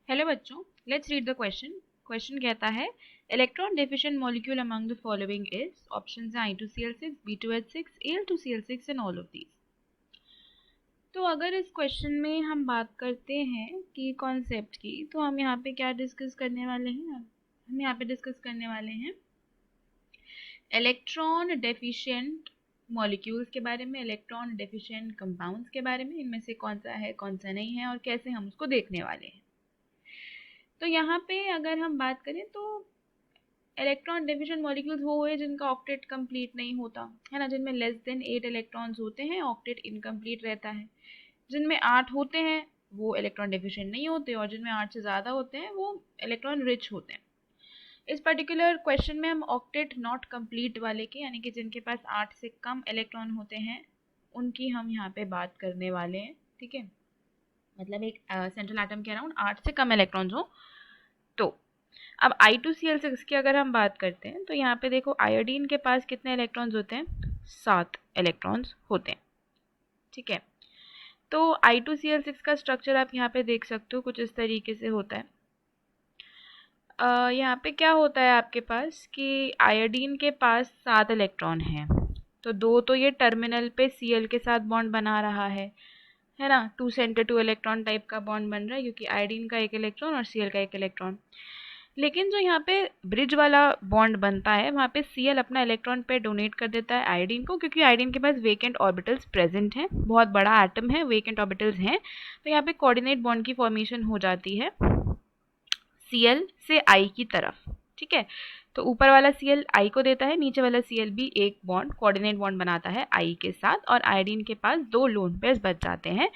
Hello बच्चों, let's read the question. Question कहता है electron deficient molecule among the following is, options हैं I2Cl6, B2H6, Al2Cl6 and all of these. तो अगर इस क्वेश्चन में हम बात करते हैं कि कॉन्सेप्ट की, तो हम यहाँ पे क्या डिस्कस करने वाले हैं? हम यहाँ पे डिस्कस करने वाले हैं इलेक्ट्रॉन डेफिशिएंट मॉलिक्यूल्स के बारे में, इलेक्ट्रॉन डेफिशिएंट कंपाउंड्स के बारे में, इनमें से कौन सा है कौन सा नहीं है और कैसे हम उसको देखने वाले हैं। तो यहाँ पे अगर हम बात करें तो इलेक्ट्रॉन डेफिशिएंट मॉलिक्यूल्स वो है जिनका ऑक्टेट कंप्लीट नहीं होता है ना, जिनमें लेस देन 8 इलेक्ट्रॉन्स होते हैं, ऑक्टेट इनकम्प्लीट रहता है। जिनमें 8 होते हैं वो इलेक्ट्रॉन डेफिशिएंट नहीं होते, और जिनमें 8 से ज़्यादा होते हैं वो इलेक्ट्रॉन रिच होते हैं। इस पर्टिकुलर क्वेश्चन में हम ऑक्टेट नॉट कंप्लीट वाले के, यानी कि जिनके पास 8 से कम इलेक्ट्रॉन होते हैं, उनकी हम यहाँ पे बात करने वाले हैं। ठीक है, मतलब एक सेंट्रल एटम के अराउंड 8 से कम इलेक्ट्रॉन्स हो। तो अब I2Cl6 की अगर हम बात करते हैं तो यहाँ पे देखो आयोडीन के पास कितने इलेक्ट्रॉन्स होते हैं? 7 इलेक्ट्रॉन्स होते हैं। ठीक है, तो I2Cl6 का स्ट्रक्चर आप यहाँ पे देख सकते हो, कुछ इस तरीके से होता है। यहाँ पे क्या होता है आपके पास कि आयोडीन के पास 7 इलेक्ट्रॉन हैं, तो दो तो ये टर्मिनल पे Cl के साथ बॉन्ड बना रहा है ना, 2 सेंटर 2 इलेक्ट्रॉन टाइप का बॉन्ड बन रहा है, क्योंकि आयोडीन का 1 इलेक्ट्रॉन और Cl का 1 इलेक्ट्रॉन। लेकिन जो यहाँ पे ब्रिज वाला बॉन्ड बनता है, वहाँ पे Cl अपना इलेक्ट्रॉन पे डोनेट कर देता है आयोडीन को, क्योंकि आयोडीन के पास वेकेंट ऑर्बिटल्स प्रेजेंट हैं, बहुत बड़ा एटम है, वेकेंट ऑर्बिटल्स हैं, तो यहाँ पे कोऑर्डिनेट बॉन्ड की फॉर्मेशन हो जाती है Cl से I की तरफ। ठीक है, तो ऊपर वाला Cl I को देता है, नीचे वाला Cl भी एक बॉन्ड कोऑर्डिनेट बॉन्ड बनाता है I के साथ, और आयोडीन के पास 2 लोन पेयर्स बच जाते हैं।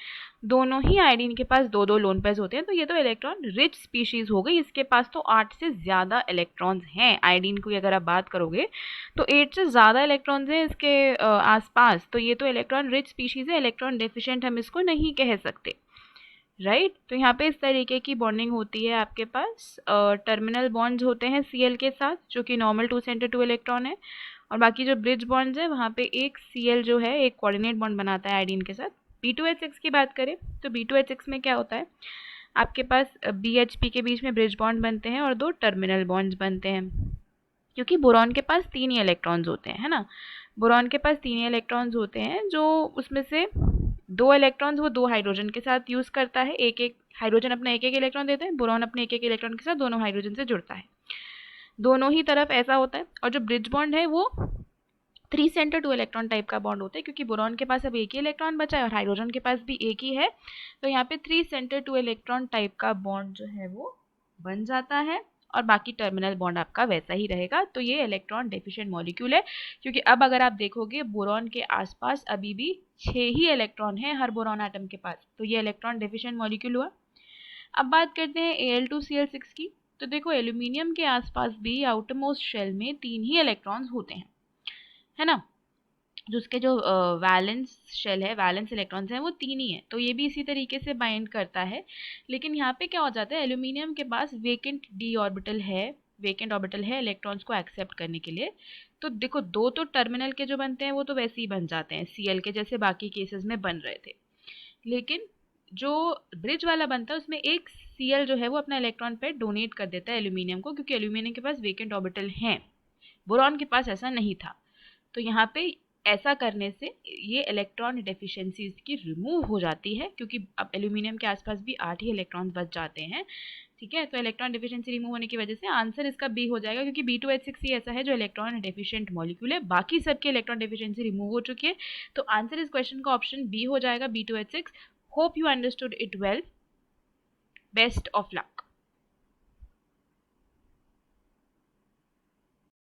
दोनों ही आयोडीन के पास 2-2 लोन पेयर्स होते हैं, तो ये तो इलेक्ट्रॉन रिच स्पीशीज हो गई। इसके पास तो 8 से ज़्यादा इलेक्ट्रॉन्स हैं। आयोडीन की अगर आप बात करोगे तो 8 से ज़्यादा इलेक्ट्रॉन्स हैं इसके आसपास, तो ये तो इलेक्ट्रॉन रिच स्पीशीज है, इलेक्ट्रॉन डेफिशिएंट हम इसको नहीं कह सकते। राइट, तो यहाँ पे इस तरीके की बॉन्डिंग होती है आपके पास। टर्मिनल बॉन्ड्स होते हैं Cl के साथ, जो कि नॉर्मल 2 सेंटर 2 इलेक्ट्रॉन है, और बाकी जो ब्रिज बॉन्ड्स है वहाँ पे एक Cl जो है एक कोऑर्डिनेट बॉन्ड बनाता है आयोडीन के साथ। B2H6 की बात करें तो B2H6 में क्या होता है, आपके पास BHP के बीच में ब्रिज बॉन्ड बनते हैं और 2 टर्मिनल बॉन्ड्स बनते हैं, क्योंकि बोरॉन के पास 3 ही इलेक्ट्रॉन्स होते हैं, है ना। बोरॉन के पास 3 ही इलेक्ट्रॉन्स होते हैं, जो उसमें से 2 इलेक्ट्रॉन्स वो 2 हाइड्रोजन के साथ यूज करता है, एक एक हाइड्रोजन अपना एक एक इलेक्ट्रॉन देता है, बोरॉन अपने एक एक इलेक्ट्रॉन के साथ दोनों हाइड्रोजन से जुड़ता है, दोनों ही तरफ ऐसा होता है। और जो ब्रिज बॉन्ड है वो 3 सेंटर 2 इलेक्ट्रॉन टाइप का बॉन्ड होता है, क्योंकि बोरॉन के पास अब एक ही इलेक्ट्रॉन बचा है और हाइड्रोजन के पास भी एक ही है, तो यहाँ पे 3 सेंटर 2 इलेक्ट्रॉन टाइप का बॉन्ड जो है वो बन जाता है, और बाकी टर्मिनल बॉन्ड आपका वैसा ही रहेगा। तो ये इलेक्ट्रॉन डेफिशिएंट मॉलिक्यूल है, क्योंकि अब अगर आप देखोगे बोरॉन के आसपास अभी भी 6 ही इलेक्ट्रॉन है हर बोरॉन एटम के पास, तो ये इलेक्ट्रॉन डेफिशिएंट मॉलिक्यूल हुआ। अब बात करते हैं Al2Cl6 की। तो देखो एल्यूमिनियम के आसपास भी आउटर मोस्ट शेल में 3 ही इलेक्ट्रॉन्स होते हैं, है ना। जो उसके जो वैलेंस शेल है, वैलेंस इलेक्ट्रॉन्स हैं वो 3 ही है, तो ये भी इसी तरीके से बाइंड करता है। लेकिन यहाँ पे क्या हो जाता है, एल्यूमिनियम के पास वेकेंट डी ऑर्बिटल है, वेकेंट ऑर्बिटल है इलेक्ट्रॉन्स को एक्सेप्ट करने के लिए। तो देखो 2 तो टर्मिनल के जो बनते हैं वो तो वैसे ही बन जाते हैं Cl के जैसे बाकी केसेस में बन रहे थे, लेकिन जो ब्रिज वाला बनता है उसमें एक Cl जो है वो अपना इलेक्ट्रॉन पेयर डोनेट कर देता है एल्यूमिनियम को, क्योंकि एल्यूमिनियम के पास वेकेंट ऑर्बिटल हैं, बोरॉन के पास ऐसा नहीं था। तो यहाँ पे ऐसा करने से ये इलेक्ट्रॉन डेफिशिएंसीज की रिमूव हो जाती है, क्योंकि अब एल्यूमिनियम के आसपास भी 8 ही इलेक्ट्रॉन बच जाते हैं। ठीक है, तो इलेक्ट्रॉन डेफिशिएंसी रिमूव होने की वजह से आंसर इसका बी हो जाएगा, क्योंकि B2H6 ही ऐसा है जो इलेक्ट्रॉन डेफिशिएंट मॉलिक्यूल है, बाकी सबके इलेक्ट्रॉन डेफिशिएंसी रिमूव हो चुकी है। तो आंसर इस क्वेश्चन का ऑप्शन बी हो जाएगा, B2H6। Hope you understood it well, best of luck.